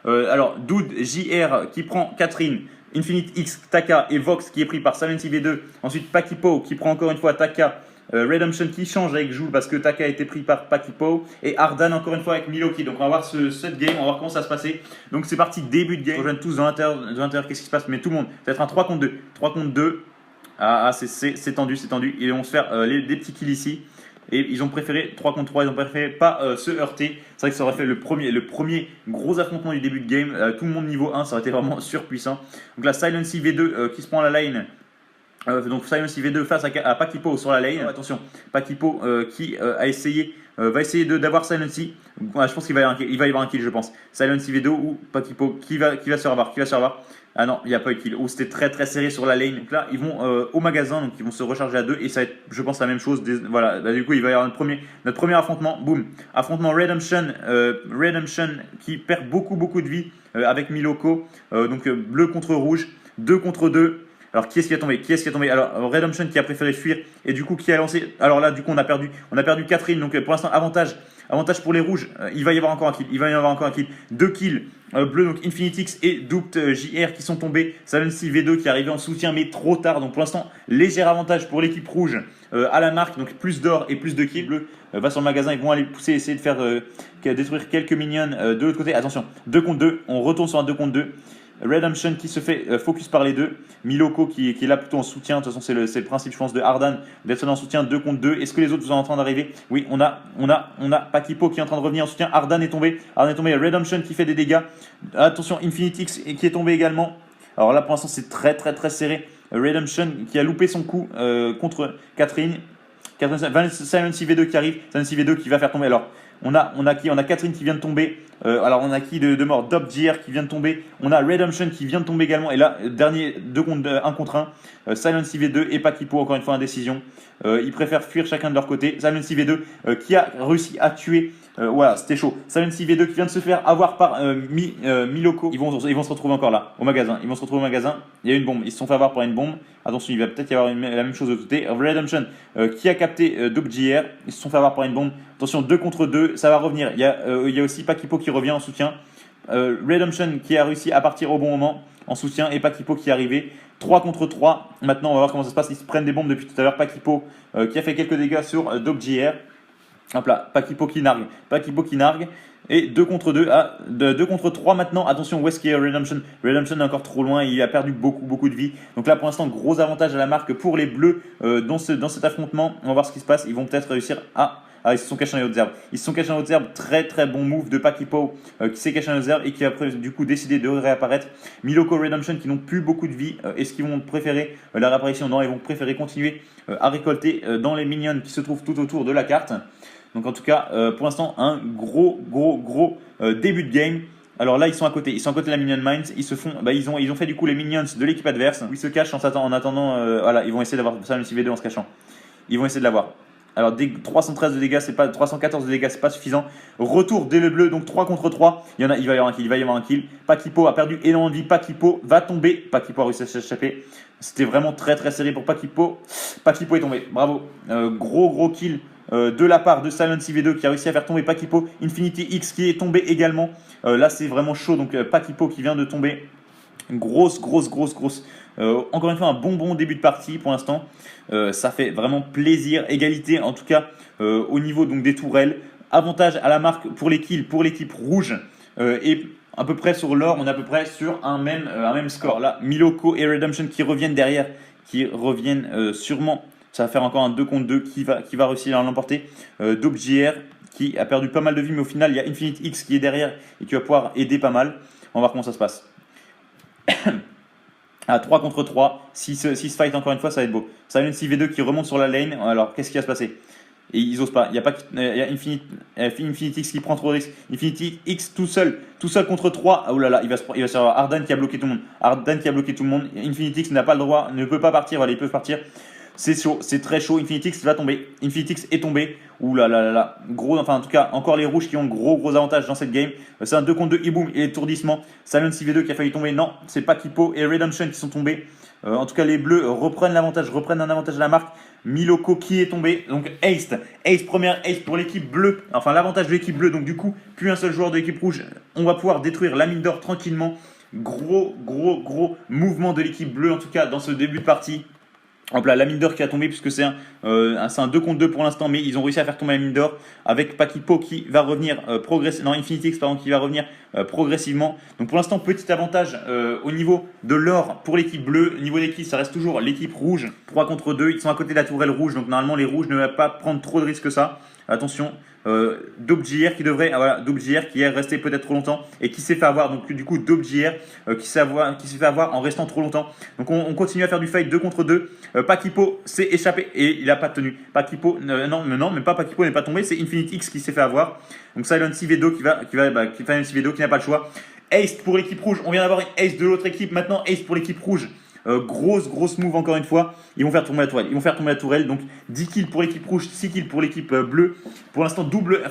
Alors, Dude, JR qui prend Catherine, Infinite X, Taka et Vox qui est pris par Silent V2. Ensuite, Pakipo qui prend encore une fois Taka. Redemption qui change avec Joule parce que Taka a été pris par Pakipo. Et Ardan encore une fois avec Miloki. Donc on va voir cette game, on va voir comment ça se passer. Donc c'est parti, début de game. On rejoint tous dans l'intérieur, qu'est-ce qui se passe? Mais tout le monde, peut-être un 3 contre 2. 3 contre 2. C'est tendu, c'est tendu. Ils vont se faire des petits kills ici. Et ils ont préféré 3 contre 3, ils ont préféré pas se heurter. C'est vrai que ça aurait fait le premier gros affrontement du début de game. Tout le monde niveau 1, ça aurait été vraiment surpuissant. Donc là, Silency V2 qui se prend la lane. Donc Silency V2 face à Pakipo sur la lane. Attention, Pakipo qui va essayer d'avoir Silency. Je pense qu'il va y avoir un kill, je pense. Silency V2 ou Pakipo qui va se faire avoir. Ah non, il n'y a pas eu de kill. C'était très très serré sur la lane. Donc là, ils vont au magasin, donc ils vont se recharger à 2 et ça va être, je pense, la même chose. Voilà, du coup, il va y avoir notre premier affrontement. Boum, affrontement Redemption. Redemption qui perd beaucoup de vie avec Miloko. Donc bleu contre rouge, 2 contre 2. Alors qui est-ce qui a tombé? Alors Redemption qui a préféré fuir et du coup qui a lancé. Alors là, du coup, on a perdu Catherine. Donc pour l'instant, avantage pour les rouges. Il va y avoir encore un kill. 2 kills. Bleu, donc Infinitix et Doubt JR qui sont tombés. Silency V2 qui est arrivé en soutien, mais trop tard. Donc pour l'instant, léger avantage pour l'équipe rouge à la marque. Donc plus d'or et plus de kills. Bleu va sur le magasin. Ils vont aller pousser, essayer de faire détruire quelques minions de l'autre côté. Attention, 2 contre 2. On retourne sur un 2 contre 2. Redemption qui se fait focus par les deux. Miloko qui est là plutôt en soutien. De toute façon, c'est le principe, je pense, de Ardan d'être en soutien 2 contre 2. Est-ce que les autres sont en train d'arriver? Oui, on a Pakipo qui est en train de revenir en soutien. Ardan est tombé. Redemption qui fait des dégâts. Attention, Infinitix qui est tombé également. Alors là, pour l'instant, c'est très serré. Redemption qui a loupé son coup contre Catherine. Silency V2 qui arrive. Silency V2 qui va faire tomber. Alors, on a Catherine qui vient de tomber. Alors on a qui de mort? Dobjir qui vient de tomber. On a Redemption qui vient de tomber également. Et là, dernier 1 contre 1. Silency V2 et Pakipo, encore une fois, indécision. Ils préfèrent fuir chacun de leur côté. Silency V2 qui a réussi à tuer. Voilà, c'était chaud. Silency V2 qui vient de se faire avoir par Miloko. Ils vont se retrouver encore là, au magasin. Il y a une bombe. Ils se sont fait avoir par une bombe. Attention, il va peut-être y avoir la même chose de côté. Redemption qui a capté Dobjir. Ils se sont fait avoir par une bombe. Attention, 2 contre 2, ça va revenir. Il y a aussi Pakipo qui revient en soutien. Redemption qui a réussi à partir au bon moment en soutien et Pakipo qui est arrivé. 3 contre 3. Maintenant, on va voir comment ça se passe. Ils se prennent des bombes depuis tout à l'heure. Pakipo qui a fait quelques dégâts sur Dobjir. Hop là, Pakipo qui nargue. Et 2 contre 2. 2 contre 3 maintenant. Attention, où est-ce qu'il y a Redemption? Redemption est encore trop loin. Il a perdu beaucoup de vie. Donc là, pour l'instant, gros avantage à la marque pour les bleus dans cet affrontement. On va voir ce qui se passe. Ils vont peut-être réussir à. Ils se sont cachés dans les hautes herbes. Très bon move de Pakipo qui s'est caché dans les hautes herbes et qui a du coup décidé de réapparaître. Miloko, Redemption qui n'ont plus beaucoup de vie. Est-ce qu'ils vont préférer la réapparition? Non, ils vont préférer continuer à récolter dans les minions qui se trouvent tout autour de la carte. Donc en tout cas, pour l'instant, un gros début de game. Alors là, ils sont à côté de la Minion Mines. Ils ont fait du coup les minions de l'équipe adverse. Où ils se cachent en attendant. Voilà, ils vont essayer d'avoir ça, le CV2 en se cachant. Ils vont essayer de l'avoir. Alors 313 de dégâts, 314 de dégâts, c'est pas suffisant. Retour dès le bleu, donc 3 contre 3. Il va y avoir un kill. Pakipo a perdu énormément de vie. Pakipo va tomber. Pakipo a réussi à s'échapper. C'était vraiment très serré pour Pakipo. Pakipo est tombé. Bravo. Gros kill de la part de Silency V2 qui a réussi à faire tomber Pakipo. Infinity X qui est tombé également. Là, c'est vraiment chaud. Donc Pakipo qui vient de tomber. Grosse. Encore une fois, un bon début de partie pour l'instant. Ça fait vraiment plaisir. Égalité en tout cas au niveau donc, des tourelles. Avantage à la marque pour les kills pour l'équipe rouge. Et à peu près sur l'or, on est à peu près sur un même score. Là, Miloko et Redemption qui reviennent derrière. Sûrement. Ça va faire encore un 2 contre 2 qui va réussir à l'emporter. Dobjir qui a perdu pas mal de vie, mais au final, il y a Infinite X qui est derrière et qui va pouvoir aider pas mal. On va voir comment ça se passe. À 3 contre 3, si se fight encore une fois, ça va être beau. Silency V2 qui remonte sur la lane. Alors, qu'est-ce qui va se passer? Et ils osent pas. Il y a Infinite X qui prend trop de risques. Infinity X tout seul contre 3. Ah, oh là là, il va se faire Ardan qui a bloqué tout le monde. Infinite X n'a pas le droit, ne peut pas partir. Voilà, ils peuvent partir. c'est chaud, c'est très chaud. Infinitix va tomber. Infinitix est tombé. Ouh là là là là. Gros, enfin en tout cas, encore les rouges qui ont gros avantage dans cette game. C'est un 2 contre 2 e-boom et étourdissement. Silence IV2 qui a failli tomber. Non, c'est pas Kipo et Redemption qui sont tombés. En tout cas, les bleus reprennent l'avantage, reprennent un avantage à la marque. Miloko qui est tombé. Donc Ace, première Ace pour l'équipe bleue. Enfin, l'avantage de l'équipe bleue. Donc du coup, plus un seul joueur de l'équipe rouge. On va pouvoir détruire la mine d'or tranquillement. Gros mouvement de l'équipe bleue en tout cas dans ce début de partie. Hop là, la mine d'or qui a tombé puisque c'est un 2 contre 2 pour l'instant, mais ils ont réussi à faire tomber la mine d'or avec Pakipo qui va revenir progressivement, non Infinitix pardon, qui va revenir progressivement. Donc pour l'instant, petit avantage au niveau de l'or pour l'équipe bleue. Au niveau d'équipe, ça reste toujours l'équipe rouge. 3 contre 2, ils sont à côté de la tourelle rouge, donc normalement les rouges ne vont pas prendre trop de risques que ça. Attention, Dobjir qui devrait, voilà, Dobjir qui est resté peut-être trop longtemps et qui s'est fait avoir, donc du coup Dobjir qui s'est fait avoir en restant trop longtemps. Donc on continue à faire du fight 2 contre 2. Pakipo s'est échappé et il n'a pas tenu. Pakipo, non, mais pas Pakipo n'est pas tombé, c'est Infinitix qui s'est fait avoir. Donc Silent IV2 qui n'a pas le choix. Ace pour l'équipe rouge, on vient d'avoir une Ace de l'autre équipe, maintenant Ace pour l'équipe rouge. Grosse move encore une fois. Ils vont faire tomber la tourelle. Donc 10 kills pour l'équipe rouge, 6 kills pour l'équipe bleue. Pour l'instant, 2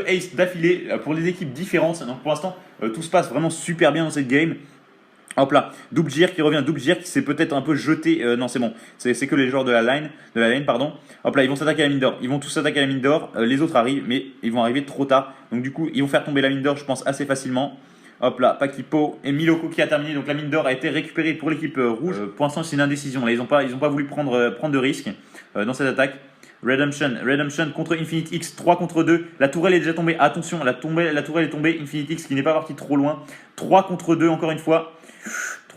aces d'affilée pour les équipes différentes. Donc pour l'instant, tout se passe vraiment super bien dans cette game. Hop là, Dobjir qui revient, Dobjir qui s'est peut-être un peu jeté. Non, c'est bon, c'est que les joueurs de la lane, pardon. Hop là, ils vont s'attaquer à la mine d'or. Ils vont tous s'attaquer à la mine d'or. Les autres arrivent, mais ils vont arriver trop tard. Donc du coup, ils vont faire tomber la mine d'or, je pense, assez facilement. Hop là, Pakipo et Miloko qui a terminé. Donc la mine d'or a été récupérée pour l'équipe rouge. Pour l'instant, c'est une indécision. Là, ils n'ont pas voulu prendre de risques dans cette attaque. Redemption contre Infinitix, 3 contre 2. La tourelle est déjà tombée. Attention, la tourelle est tombée. Infinitix qui n'est pas parti trop loin. 3 contre 2 encore une fois.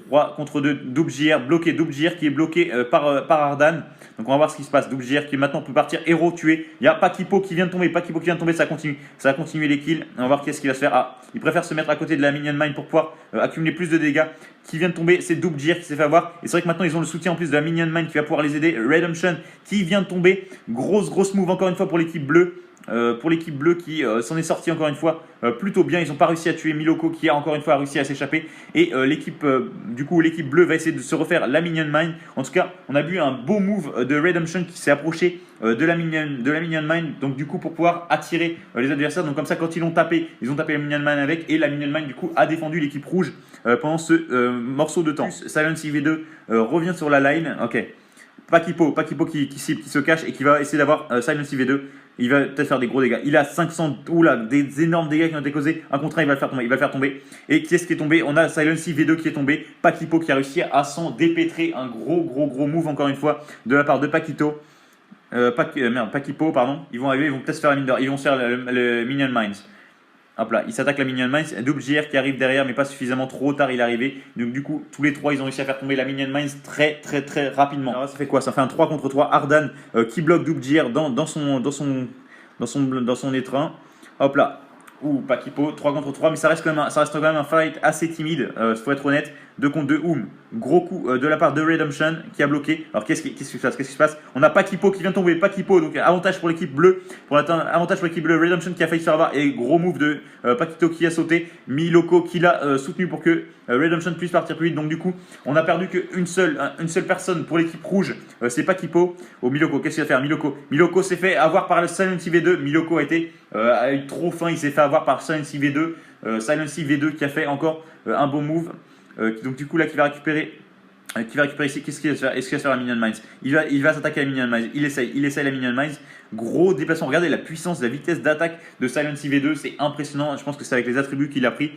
3 contre 2. Dobjir bloqué. Dobjir qui est bloqué par Ardan. Donc on va voir ce qui se passe. Dobjir qui maintenant peut partir. Héros tué. Il y a Pakipo qui vient de tomber. Ça continue. Ça va continuer les kills. On va voir qu'est-ce qu'il va se faire. Ah, il préfère se mettre à côté de la minion mine pour pouvoir accumuler plus de dégâts. Qui vient de tomber, c'est Dobjir qui s'est fait avoir. Et c'est vrai que maintenant ils ont le soutien en plus de la minion mine qui va pouvoir les aider. Redemption qui vient de tomber. Grosse move encore une fois pour l'équipe bleue. Qui s'en est sorti encore une fois plutôt bien. Ils n'ont pas réussi à tuer Miloko qui a encore une fois réussi à s'échapper. Et l'équipe bleue va essayer de se refaire la minion mine. En tout cas, on a vu un beau move de Redemption qui s'est approché de la minion mine. Donc du coup pour pouvoir attirer les adversaires. Donc comme ça quand ils l'ont tapé, ils ont tapé la minion mine avec. Et la minion mine du coup a défendu l'équipe rouge pendant ce morceau de temps. Silent IV2 revient sur la line. Ok. Pakipo qui se cache et qui va essayer d'avoir Silent IV2. Il va peut-être faire des gros dégâts. Il a 500, des énormes dégâts qui ont été causés. Un contre un, il va le faire tomber. Et qui est-ce qui est tombé? On a Silent V2 qui est tombé. Pakipo qui a réussi à s'en dépêtrer. Un gros move encore une fois de la part de Pakipo, pardon. Ils vont arriver, ils vont peut-être se faire la mine d'or. Ils vont se faire le Minion Mines. Hop là, il s'attaque la Minion Mines. Dobjir qui arrive derrière, mais pas suffisamment, trop tard il est arrivé. Donc du coup, tous les trois, ils ont réussi à faire tomber la Minion Mines très rapidement. Alors là, ça fait quoi? Ça fait un 3 contre 3. Ardan qui bloque Dobjir dans son étreint. Hop là. Ou Pakipo, 3 contre 3, mais ça reste quand même un fight assez timide, faut être honnête. 2 contre 2, gros coup de la part de Redemption qui a bloqué. Alors qu'est-ce qui se passe? On a Pakipo qui vient de tomber. Pakipo, donc avantage pour l'équipe bleue. Avantage pour l'équipe bleue. Redemption qui a failli se faire avoir. Et gros move de Paquito qui a sauté. Miloko qui l'a soutenu pour que Redemption puisse partir plus vite. Donc du coup, on a perdu qu'une seule personne pour l'équipe rouge. C'est Pakipo. Miloko, qu'est-ce qu'il va faire? Miloko s'est fait avoir par le Silent V2. Miloko a eu trop faim. Il s'est fait avoir par Silent V2. Silent V2 qui a fait encore un beau move. Donc du coup là qui va récupérer ici, qu'est-ce qu'il va faire? Est-ce qu'il va faire la Minion Mines? Il va s'attaquer à la Minion Mines, il essaye la Minion Mines. Gros déplacement, regardez la puissance, la vitesse d'attaque de Silent V2, c'est impressionnant. Je pense que c'est avec les attributs qu'il a pris.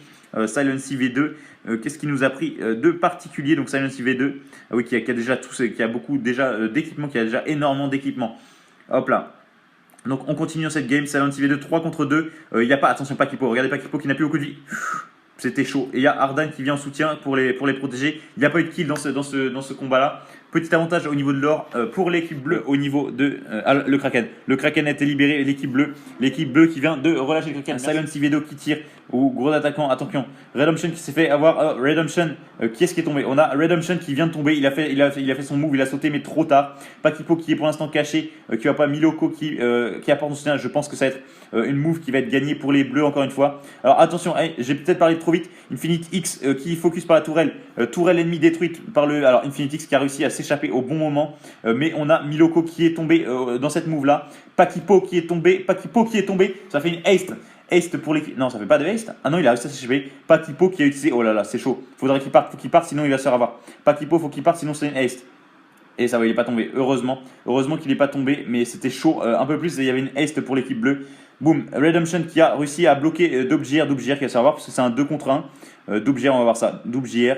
Silent V2, qu'est-ce qu'il nous a pris de particulier? Donc Silent V2, oui, qui a déjà qui a beaucoup déjà d'équipements, qui a déjà énormément d'équipements. Hop là. Donc on continue dans cette game, Silent V2 3 contre 2. Il n'y a pas, attention Pakipo, regardez Pakipo qui n'a plus beaucoup de vie. C'était chaud. Et il y a Ardan qui vient en soutien pour les protéger. Il n'y a pas eu de kill dans ce combat-là. Petit avantage au niveau de l'or pour l'équipe bleue au niveau de le Kraken. Le Kraken a été libéré. L'équipe bleue qui vient de relâcher le Kraken. Silent V2 qui tire ou gros attaquant, attention, Redemption qui s'est fait avoir, Redemption, qui est-ce qui est tombé? On a Redemption qui vient de tomber, il a fait son move, il a sauté mais trop tard. Pakipo qui est pour l'instant caché, qui va pas, Miloko qui apporte son soutien, je pense que ça va être une move qui va être gagnée pour les bleus encore une fois. Alors attention, j'ai peut-être parlé trop vite, Infinite X qui focus par la tourelle, tourelle ennemie détruite par le, alors Infinite X qui a réussi à s'échapper au bon moment, mais on a Miloko qui est tombé dans cette move là, Pakipo qui est tombé, ça fait une haste pour l'équipe. Non, ça fait pas de haste. Ah non, il a réussi à s'échapper. Pakipo qui a utilisé. Oh là là, c'est chaud. Faudrait qu'il parte, sinon il va se faire avoir. Pakipo, faut qu'il parte, sinon c'est une haste. Et ça va, il n'est pas tombé. Heureusement qu'il n'est pas tombé, mais c'était chaud. Un peu plus, il y avait une haste pour l'équipe bleue. Boum, Redemption qui a réussi à bloquer Doubjir qui va se faire avoir parce que c'est un 2 contre 1. Doubjir, on va voir ça. Doubjir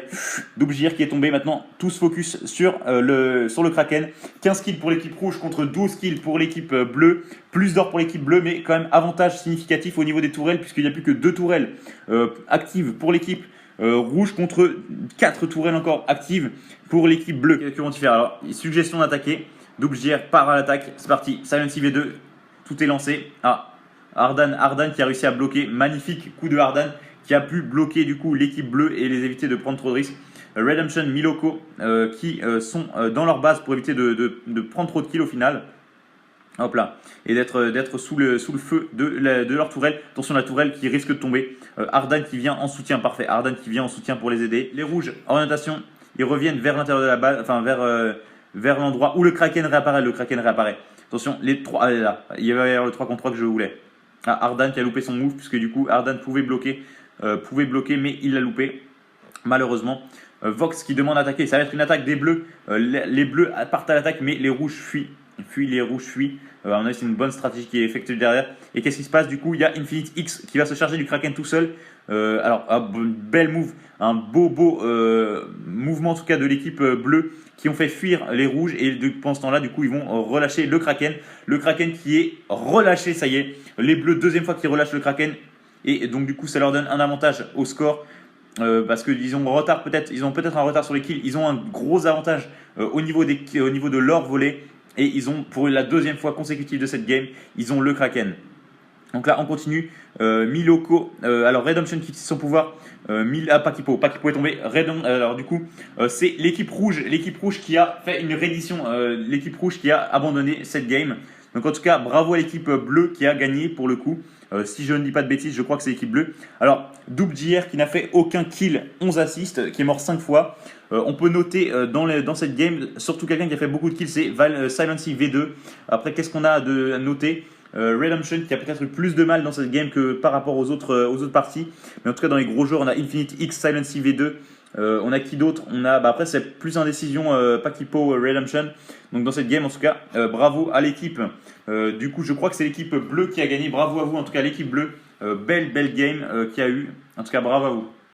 qui est tombé maintenant. Tous focus sur le Kraken. 15 kills pour l'équipe rouge contre 12 kills pour l'équipe bleue. Plus d'or pour l'équipe bleue, mais quand même avantage significatif au niveau des tourelles, puisqu'il n'y a plus que 2 tourelles actives pour l'équipe rouge contre 4 tourelles encore actives pour l'équipe bleue. Que vont-ils faire? Alors, suggestion d'attaquer. Doubjir part à l'attaque. C'est parti. Silent IV2. Tout est lancé. Ah, Ardan qui a réussi à bloquer. Magnifique coup de Ardan qui a pu bloquer du coup l'équipe bleue et les éviter de prendre trop de risques. Redemption, Miloko qui sont dans leur base pour éviter de prendre trop de kills au final. Hop là. Et d'être sous le feu de leur tourelle. Attention, la tourelle qui risque de tomber. Ardan qui vient en soutien, parfait. Ardan qui vient en soutien pour les aider. Les rouges, orientation, ils reviennent vers l'intérieur de la base, enfin vers l'endroit où le Kraken réapparaît. Attention, les 3, allez là, il y avait le 3 contre 3 que je voulais. Ah, Ardan qui a loupé son move, puisque du coup, Ardan pouvait bloquer, mais il l'a loupé, malheureusement. Vox qui demande d'attaquer, ça va être une attaque des bleus. Les bleus partent à l'attaque, mais les rouges fuient. Les rouges fuient. À mon avis, c'est une bonne stratégie qui est effectuée derrière. Et qu'est-ce qui se passe? Du coup, il y a Infinite X qui va se charger du Kraken tout seul. Belle move, un beau mouvement en tout cas de l'équipe bleue qui ont fait fuir les rouges. Et pendant ce temps-là, du coup, ils vont relâcher le Kraken. Le Kraken qui est relâché, ça y est. Les bleus, deuxième fois qu'ils relâchent le Kraken. Et donc, du coup, ça leur donne un avantage au score. Parce qu'ils ont peut-être un retard sur les kills. Ils ont un gros avantage au niveau de leur volée. Et ils ont, pour la deuxième fois consécutive de cette game, ils ont le Kraken. Donc là, on continue. Miloko, alors Redemption qui utilise son pouvoir. Pakipo est tombé. Alors du coup, c'est l'équipe rouge qui a fait une reddition. L'équipe rouge qui a abandonné cette game. Donc en tout cas, bravo à l'équipe bleue qui a gagné pour le coup. Si je ne dis pas de bêtises, je crois que c'est l'équipe bleue. Alors, Doubjir qui n'a fait aucun kill, 11 assists, qui est mort 5 fois. On peut noter dans cette game, surtout quelqu'un qui a fait beaucoup de kills, c'est Silency V2. Après, qu'est-ce qu'on a à noter? Redemption qui a peut-être eu plus de mal dans cette game que par rapport aux autres parties. Mais en tout cas, dans les gros joueurs, on a Infinite X, Silency V2. On a qui d'autre? On a, après, c'est plus indécision, Pakipo, Redemption. Donc dans cette game, en tout cas, bravo à l'équipe. Du coup, je crois que c'est l'équipe bleue qui a gagné. Bravo à vous, en tout cas, l'équipe bleue. Belle game qu'il y a eu. En tout cas, bravo à vous.